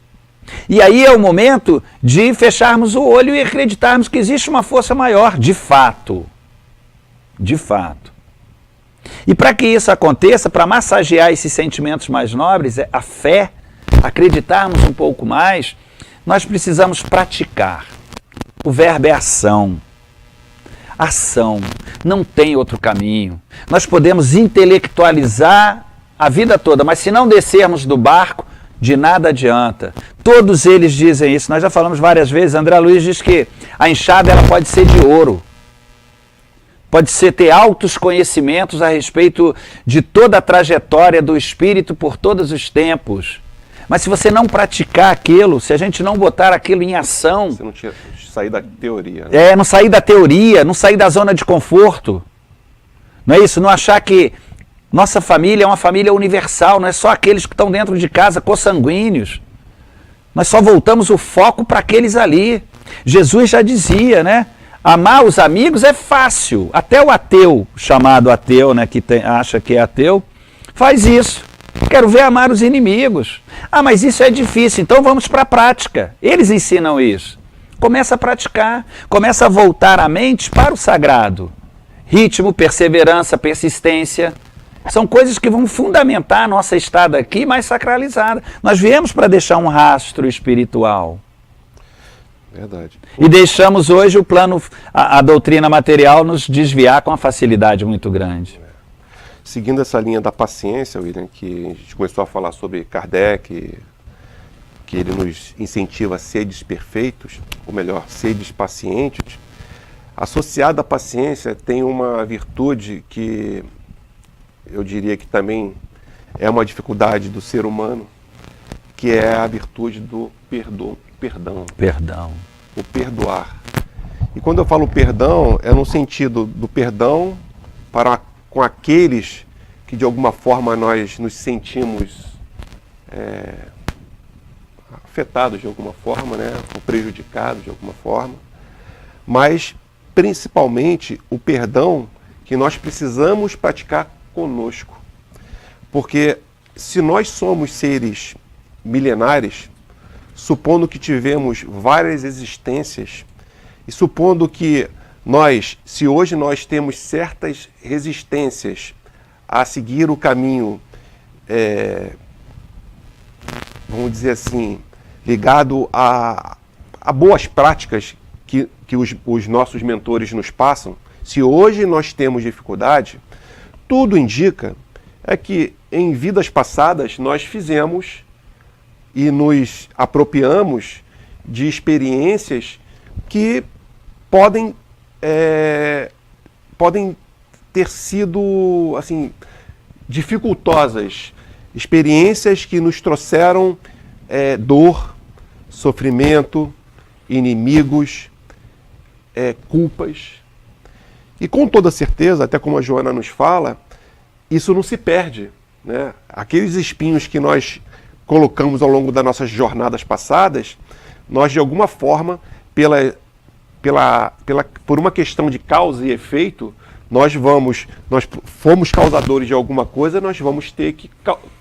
A: E aí é o momento de fecharmos o olho e acreditarmos que existe uma força maior, de fato. De fato. E para que isso aconteça, para massagear esses sentimentos mais nobres, a fé, acreditarmos um pouco mais, nós precisamos praticar. O verbo é ação. Ação. Não tem outro caminho. Nós podemos intelectualizar a vida toda, mas se não descermos do barco, de nada adianta. Todos eles dizem isso. Nós já falamos várias vezes. André Luiz diz que a enxada ela pode ser de ouro. Pode ser ter altos conhecimentos a respeito de toda a trajetória do espírito por todos os tempos. Mas se você não praticar aquilo, se a gente não botar aquilo em ação...
B: Você não sair da teoria. Né?
A: Não sair da teoria, não sair da zona de conforto. Não é isso? Não achar que nossa família é uma família universal, não é só aqueles que estão dentro de casa, consanguíneos. Nós só voltamos o foco para aqueles ali. Jesus já dizia, né? Amar os amigos é fácil. Até o ateu, chamado ateu, né, que acha que é ateu, faz isso. Quero ver amar os inimigos. Mas isso é difícil, então vamos para a prática. Eles ensinam isso. Começa a praticar, começa a voltar a mente para o sagrado. Ritmo, perseverança, persistência. São coisas que vão fundamentar a nossa estada aqui mais sacralizada. Nós viemos para deixar um rastro espiritual.
B: Verdade.
A: E deixamos hoje o plano, a doutrina material nos desviar com uma facilidade muito grande.
B: Seguindo essa linha da paciência, William, que a gente começou a falar sobre Kardec, que ele nos incentiva a seres perfeitos, ou melhor, seres pacientes, associado à paciência tem uma virtude que eu diria que também é uma dificuldade do ser humano, que é a virtude do perdão. O perdoar. E quando eu falo perdão, é no sentido do perdão com aqueles que de alguma forma nós nos sentimos afetados de alguma forma, né? Ou prejudicados de alguma forma. Mas, principalmente, o perdão que nós precisamos praticar conosco. Porque se nós somos seres milenares, supondo que tivemos várias existências e supondo que se hoje nós temos certas resistências a seguir o caminho, vamos dizer assim, ligado a boas práticas que os nossos mentores nos passam, se hoje nós temos dificuldade, tudo indica que em vidas passadas nós fizemos e nos apropriamos de experiências que podem ter sido assim, dificultosas, experiências que nos trouxeram dor, sofrimento, inimigos, culpas. E com toda certeza, até como a Joana nos fala, isso não se perde, né? Aqueles espinhos que nós colocamos ao longo das nossas jornadas passadas, nós de alguma forma, por uma questão de causa e efeito, nós fomos causadores de alguma coisa, nós vamos ter que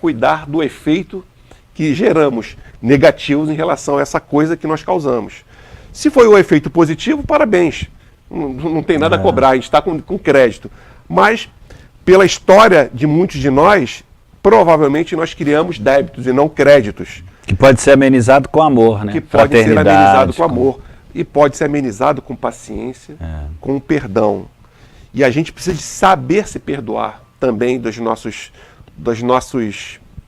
B: cuidar do efeito que geramos, negativos em relação a essa coisa que nós causamos. Se foi um efeito positivo, parabéns. Não tem nada a cobrar, a gente está com crédito. Mas, pela história de muitos de nós, provavelmente nós criamos débitos e não créditos.
A: Que pode ser amenizado com amor, né?
B: Que pode ser amenizado com amor. E pode ser amenizado com paciência, com perdão. E a gente precisa de saber se perdoar também dos nossos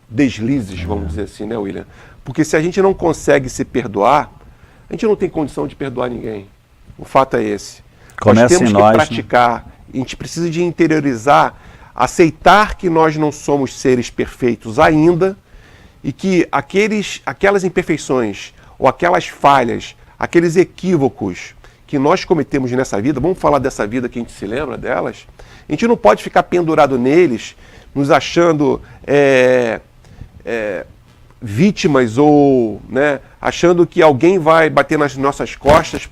B: deslizes, vamos dizer assim, né, William? Porque se a gente não consegue se perdoar, a gente não tem condição de perdoar ninguém. O fato é esse. Nós temos que praticar, a gente precisa de interiorizar, aceitar que nós não somos seres perfeitos ainda e que aquelas imperfeições ou aquelas falhas, aqueles equívocos que nós cometemos nessa vida, vamos falar dessa vida que a gente se lembra delas, a gente não pode ficar pendurado neles, nos achando vítimas ou, né, achando que alguém vai bater nas nossas costas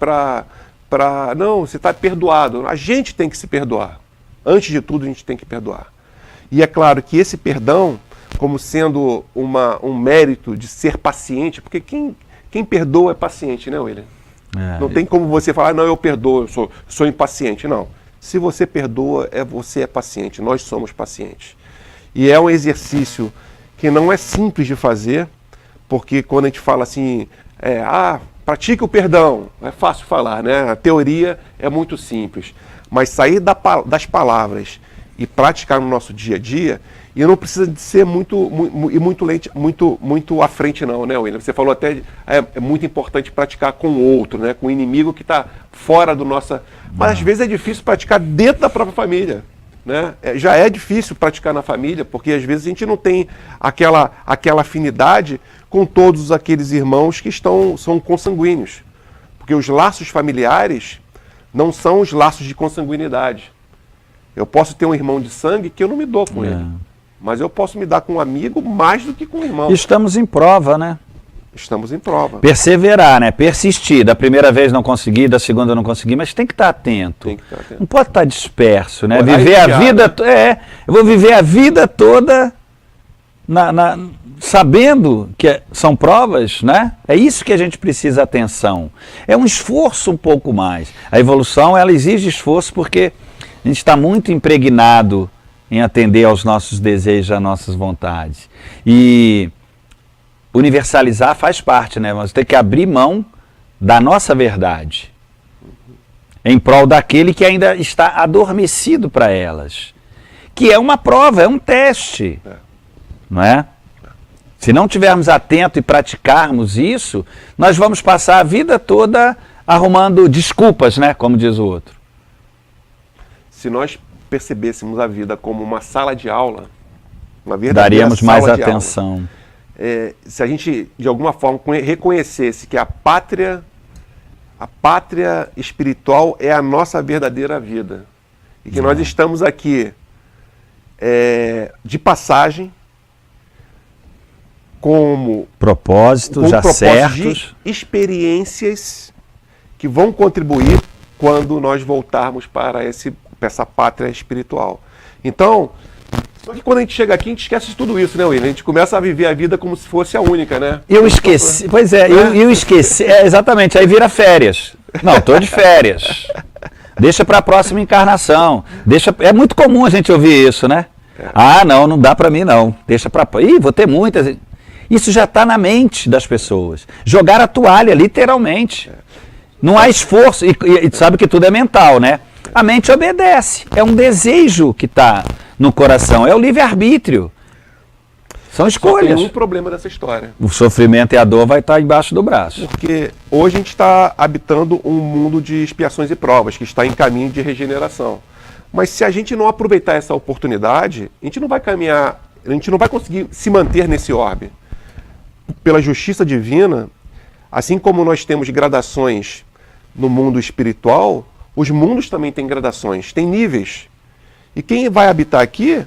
B: não, você está perdoado. A gente tem que se perdoar. Antes de tudo, a gente tem que perdoar. E é claro que esse perdão, como sendo um mérito de ser paciente, porque quem perdoa é paciente, né, William? Não tem como você falar, não, eu perdoo, eu sou impaciente. Não. Se você perdoa, você é paciente. Nós somos pacientes. E é um exercício que não é simples de fazer, porque quando a gente fala assim, pratique o perdão, é fácil falar, né? A teoria é muito simples. Mas sair das palavras e praticar no nosso dia a dia, e não precisa de ser muito à frente não, né, William? Você falou até, é muito importante praticar com o outro, né? Com o inimigo que está fora do nosso... Mas às vezes é difícil praticar dentro da própria família. Né? Já é difícil praticar na família, porque às vezes a gente não tem aquela afinidade com todos aqueles irmãos que são consanguíneos. Porque os laços familiares não são os laços de consanguinidade. Eu posso ter um irmão de sangue que eu não me dou com ele, mas eu posso me dar com um amigo mais do que com um irmão.
A: Estamos em prova, né?
B: Estamos em prova.
A: Perseverar, né? Persistir. Da primeira vez não consegui, da segunda não consegui, mas tem que estar atento.
B: Tem que estar atento.
A: Não pode estar disperso, né? Viver a vida... eu vou viver a vida toda sabendo que são provas, né? É isso que a gente precisa atenção. É um esforço um pouco mais. A evolução, ela exige esforço porque a gente está muito impregnado em atender aos nossos desejos, às nossas vontades. E universalizar faz parte, né? Mas tem que abrir mão da nossa verdade em prol daquele que ainda está adormecido para elas. Que é uma prova, é um teste. Não é? Se não tivermos atento e praticarmos isso, nós vamos passar a vida toda arrumando desculpas, né? Como diz o outro.
B: Se nós percebêssemos a vida como uma sala de aula, uma verdadeira
A: daríamos mais atenção.
B: Se a gente, de alguma forma, reconhecesse que a pátria espiritual é a nossa verdadeira vida. E que nós estamos aqui de passagem, com
A: propósitos certos,
B: de experiências que vão contribuir quando nós voltarmos para essa pátria espiritual. Então, só que quando a gente chega aqui, a gente esquece de tudo isso, né, William? A gente começa a viver a vida como se fosse a única, né?
A: Eu esqueci, pois é, eu esqueci, exatamente, aí vira férias. Não, estou de férias. Deixa para a próxima encarnação. É muito comum a gente ouvir isso, né? Não dá para mim não. Deixa para... vou ter muitas... Isso já está na mente das pessoas. Jogar a toalha, literalmente. Não há esforço, e sabe que tudo é mental, né? A mente obedece, é um desejo que está no coração, é o livre-arbítrio. São escolhas.
B: Só tem um problema dessa história.
A: O sofrimento e a dor vai estar embaixo do braço.
B: Porque hoje a gente está habitando um mundo de expiações e provas, que está em caminho de regeneração. Mas se a gente não aproveitar essa oportunidade, a gente não vai caminhar, a gente não vai conseguir se manter nesse orbe. pela justiça divina, assim como nós temos gradações no mundo espiritual, os mundos também têm gradações, têm níveis. E quem vai habitar aqui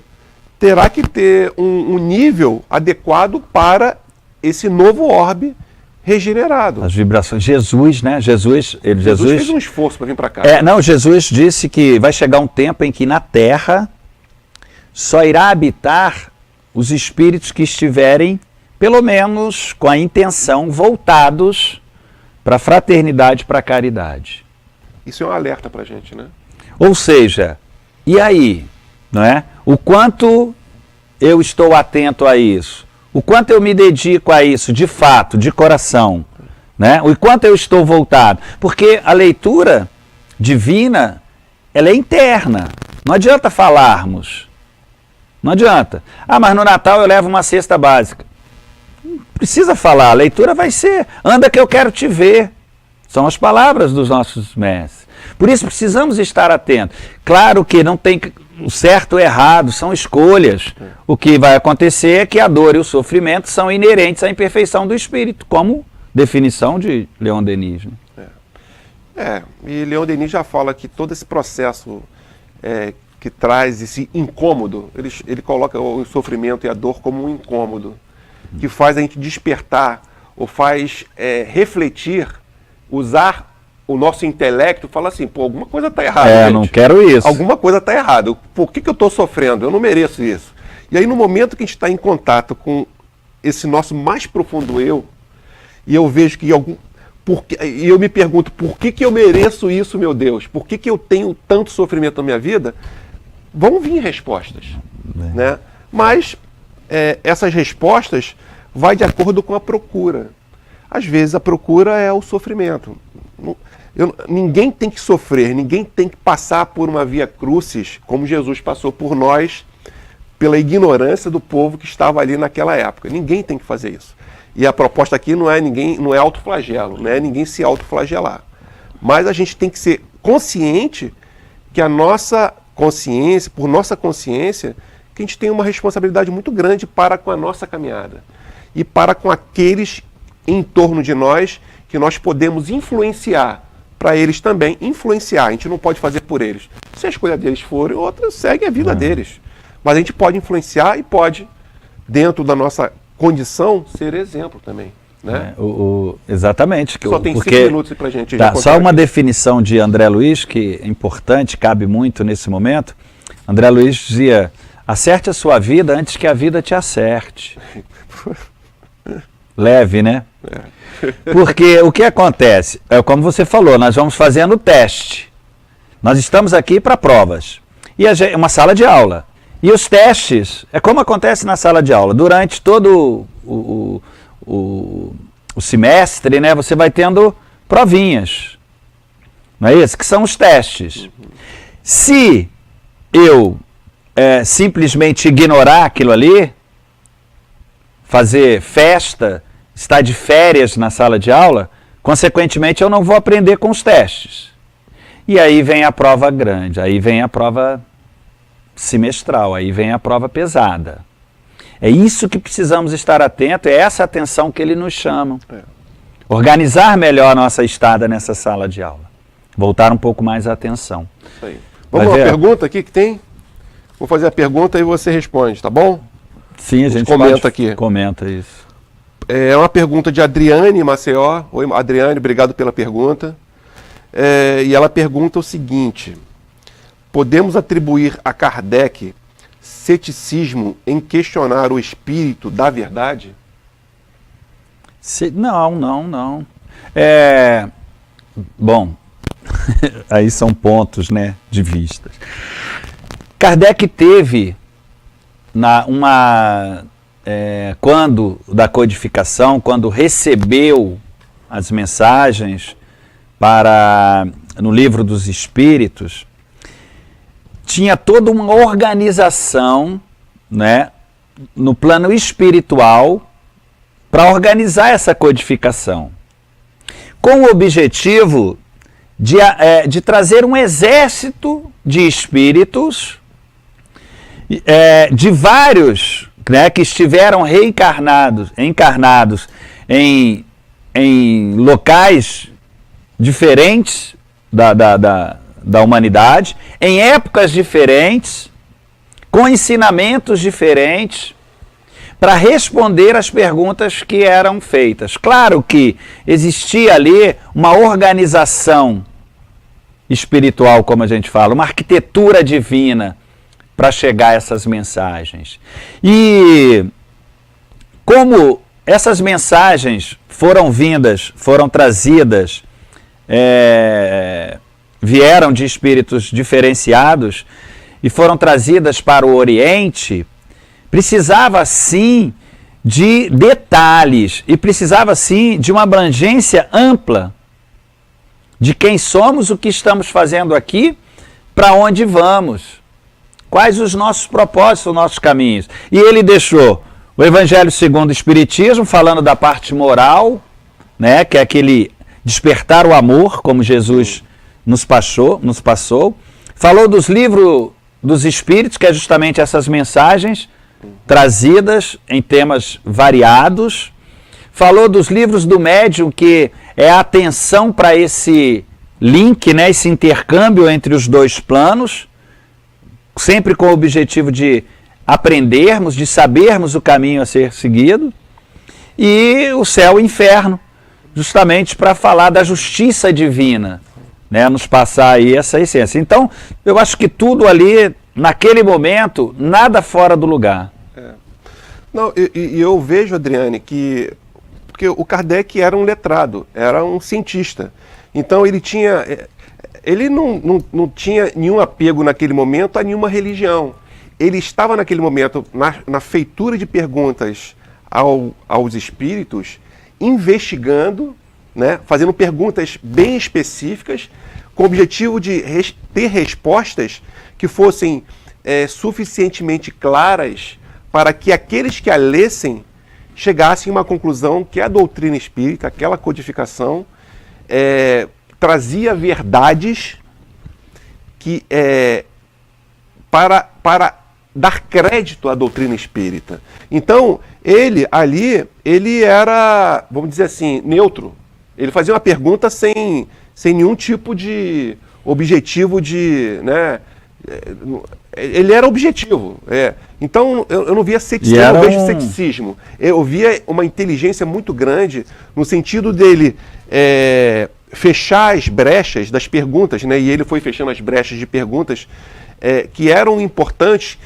B: terá que ter um nível adequado para esse novo orbe regenerado.
A: As vibrações. Jesus, né? Jesus
B: fez um esforço para vir para cá.
A: Jesus disse que vai chegar um tempo em que na Terra só irá habitar os espíritos que estiverem, pelo menos com a intenção, voltados para a fraternidade, para a caridade.
B: Isso é um alerta para a gente, né?
A: Ou seja, e aí? Não é? O quanto eu estou atento a isso? O quanto eu me dedico a isso, de fato, de coração? Né? O quanto eu estou voltado? Porque a leitura divina, ela é interna. Não adianta falarmos. Não adianta. Mas no Natal eu levo uma cesta básica. Não precisa falar, a leitura vai ser, anda que eu quero te ver. São as palavras dos nossos mestres. Por isso precisamos estar atentos. Claro que não tem o certo ou errado, são escolhas. O que vai acontecer é que a dor e o sofrimento são inerentes à imperfeição do espírito, como definição de Leon Denis.
B: Né? E Leon Denis já fala que todo esse processo que traz esse incômodo, ele coloca o sofrimento e a dor como um incômodo, que faz a gente despertar, ou faz refletir, usar o nosso intelecto, fala assim, alguma coisa está errada.
A: Não quero isso.
B: Alguma coisa está errada. Por que eu estou sofrendo? Eu não mereço isso. E aí no momento que a gente está em contato com esse nosso mais profundo eu, e eu vejo que e eu me pergunto, por que eu mereço isso, meu Deus? Por que eu tenho tanto sofrimento na minha vida? Vão vir respostas. Né? Mas essas respostas vai de acordo com a procura. Às vezes a procura é o sofrimento. Ninguém tem que sofrer, ninguém tem que passar por uma via crucis, como Jesus passou por nós, pela ignorância do povo que estava ali naquela época. Ninguém tem que fazer isso. E a proposta aqui não é autoflagelo, não é ninguém se autoflagelar. Mas a gente tem que ser consciente que a nossa consciência, por nossa consciência, que a gente tem uma responsabilidade muito grande para com a nossa caminhada. E para com aqueles em torno de nós que nós podemos influenciar, para eles também influenciar. A gente não pode fazer por eles. Se a escolha deles for outra, segue a vida deles. Mas a gente pode influenciar e pode, dentro da nossa condição, ser exemplo também. Né?
A: Exatamente.
B: Só tem 5 minutos para a gente.
A: Só uma definição de André Luiz, que é importante, cabe muito nesse momento. André Luiz dizia, acerte a sua vida antes que a vida te acerte. Leve, né? Porque o que acontece? Como você falou, nós vamos fazendo o teste. Nós estamos aqui para provas. E é uma sala de aula. E os testes, é como acontece na sala de aula. Durante todo o semestre, né, você vai tendo provinhas. Não é isso? Que são os testes. Se eu simplesmente ignorar aquilo ali, fazer festa, estar de férias na sala de aula, consequentemente eu não vou aprender com os testes. E aí vem a prova grande, aí vem a prova semestral, aí vem a prova pesada. É isso que precisamos estar atentos, é essa atenção que ele nos chama. Organizar melhor a nossa estada nessa sala de aula. Voltar um pouco mais a atenção.
B: Isso aí. Vamos uma pergunta aqui que tem? Vou fazer a pergunta e você responde, tá bom?
A: Sim, a gente
B: comenta aqui.
A: Comenta isso.
B: É uma pergunta de Adriane Maceió. Oi, Adriane, obrigado pela pergunta. E ela pergunta o seguinte: podemos atribuir a Kardec ceticismo em questionar o espírito da verdade?
A: Não. Bom, aí são pontos, né, de vista. Kardec teve quando da codificação, quando recebeu as mensagens no Livro dos Espíritos, tinha toda uma organização, né, no plano espiritual para organizar essa codificação, com o objetivo de trazer um exército de espíritos, de vários, né, que estiveram encarnados em locais diferentes da humanidade, em épocas diferentes, com ensinamentos diferentes, para responder às perguntas que eram feitas. Claro que existia ali uma organização espiritual, como a gente fala, uma arquitetura divina para chegar a essas mensagens. E como essas mensagens foram trazidas, vieram de espíritos diferenciados e foram trazidas para o Oriente, precisava sim de detalhes e precisava sim de uma abrangência ampla de quem somos, o que estamos fazendo aqui, para onde vamos, quais os nossos propósitos, os nossos caminhos. E ele deixou o Evangelho segundo o Espiritismo, falando da parte moral, né, que é aquele despertar o amor, como Jesus nos passou. Falou dos livros dos Espíritos, que é justamente essas mensagens trazidas em temas variados. Falou dos livros do médium, que é a atenção para esse link, né, esse intercâmbio entre os dois planos, sempre com o objetivo de aprendermos, de sabermos o caminho a ser seguido. E o céu e o inferno, justamente para falar da justiça divina, né, nos passar aí essa essência. Então, eu acho que tudo ali, naquele momento, nada fora do lugar.
B: Não, eu vejo, Adriane, porque o Kardec era um letrado, era um cientista. Então ele não tinha nenhum apego naquele momento a nenhuma religião. Ele estava naquele momento na feitura de perguntas aos espíritos, investigando, né, fazendo perguntas bem específicas, com o objetivo de ter respostas que fossem suficientemente claras para que aqueles que a lessem chegassem a uma conclusão que a doutrina espírita, aquela codificação, trazia verdades que, para dar crédito à doutrina espírita. Então, ele era, vamos dizer assim, neutro. Ele fazia uma pergunta sem nenhum tipo de objetivo de, né, ele era objetivo. Então, eu não via ceticismo, eu não vejo ceticismo. Eu via uma inteligência muito grande no sentido dele fechar as brechas das perguntas, né? E ele foi fechando as brechas de perguntas que eram importantes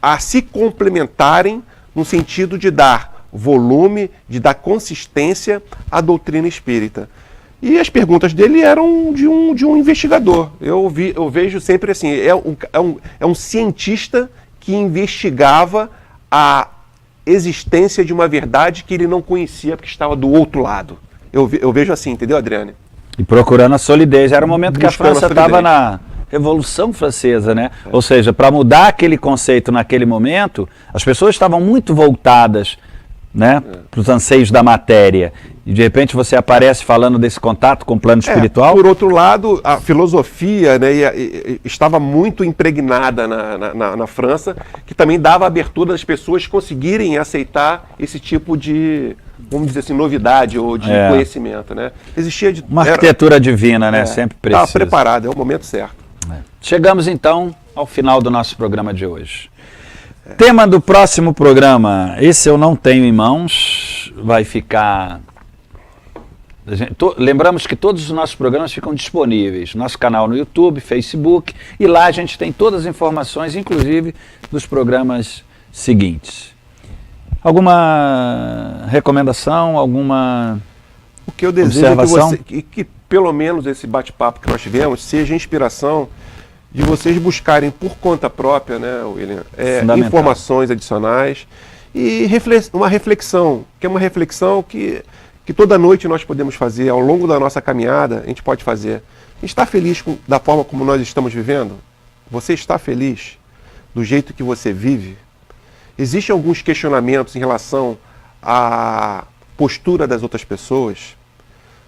B: a se complementarem no sentido de dar volume, de dar consistência à doutrina espírita. E as perguntas dele eram de um investigador. Eu vejo sempre assim, é um cientista que investigava a existência de uma verdade que ele não conhecia porque estava do outro lado. Eu vejo assim, entendeu, Adriane?
A: E procurando a solidez. Era o momento que a França estava na Revolução Francesa, né? Ou seja, para mudar aquele conceito naquele momento, as pessoas estavam muito voltadas, né, para os anseios da matéria. E de repente você aparece falando desse contato com o plano espiritual.
B: Por outro lado, a filosofia, né, estava muito impregnada na França, que também dava abertura das pessoas conseguirem aceitar esse tipo de, vamos dizer assim, novidade ou de conhecimento, né? Existia
A: uma arquitetura divina, né? Sempre precisa.
B: Estava preparado, é o momento certo.
A: Chegamos então ao final do nosso programa de hoje. Tema do próximo programa, esse eu não tenho em mãos, vai ficar... Lembramos que todos os nossos programas ficam disponíveis no nosso canal no YouTube, Facebook, e lá a gente tem todas as informações, inclusive dos programas seguintes. Alguma recomendação, alguma
B: O que eu desejo é que pelo menos esse bate-papo que nós tivemos seja inspiração de vocês buscarem por conta própria, né, William, informações adicionais e uma reflexão, que é uma reflexão que toda noite nós podemos fazer, ao longo da nossa caminhada, a gente pode fazer. A gente está feliz da forma como nós estamos vivendo? Você está feliz do jeito que você vive? Existem alguns questionamentos em relação à postura das outras pessoas?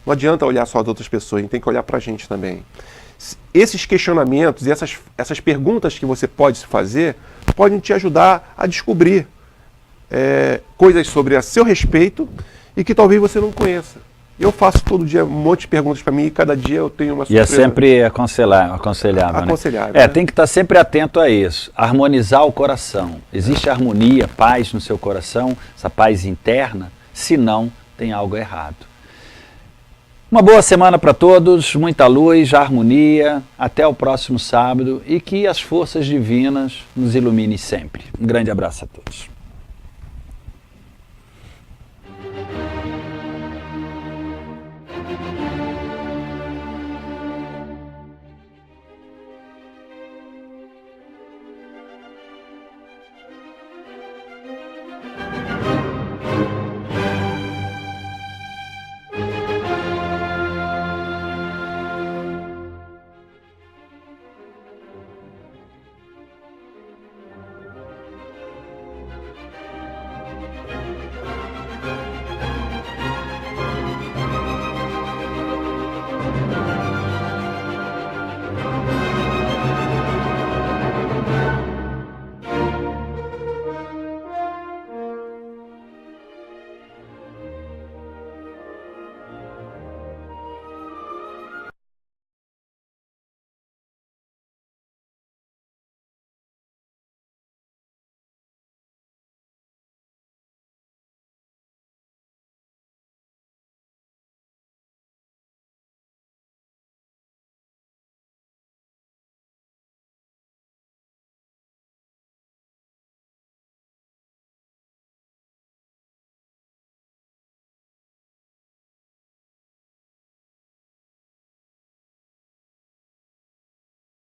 B: Não adianta olhar só as outras pessoas, a gente tem que olhar para a gente também. Esses questionamentos e essas perguntas que você pode se fazer podem te ajudar a descobrir coisas sobre a seu respeito e que talvez você não conheça. Eu faço todo dia um monte de perguntas para mim e cada dia eu tenho uma surpresa.
A: E é sempre aconselhável.
B: Aconselhável.
A: Né? Tem que estar sempre atento a isso. Harmonizar o coração. Existe harmonia, paz no seu coração, essa paz interna, senão tem algo errado. Uma boa semana para todos, muita luz, harmonia, até o próximo sábado e que as forças divinas nos iluminem sempre. Um grande abraço a todos.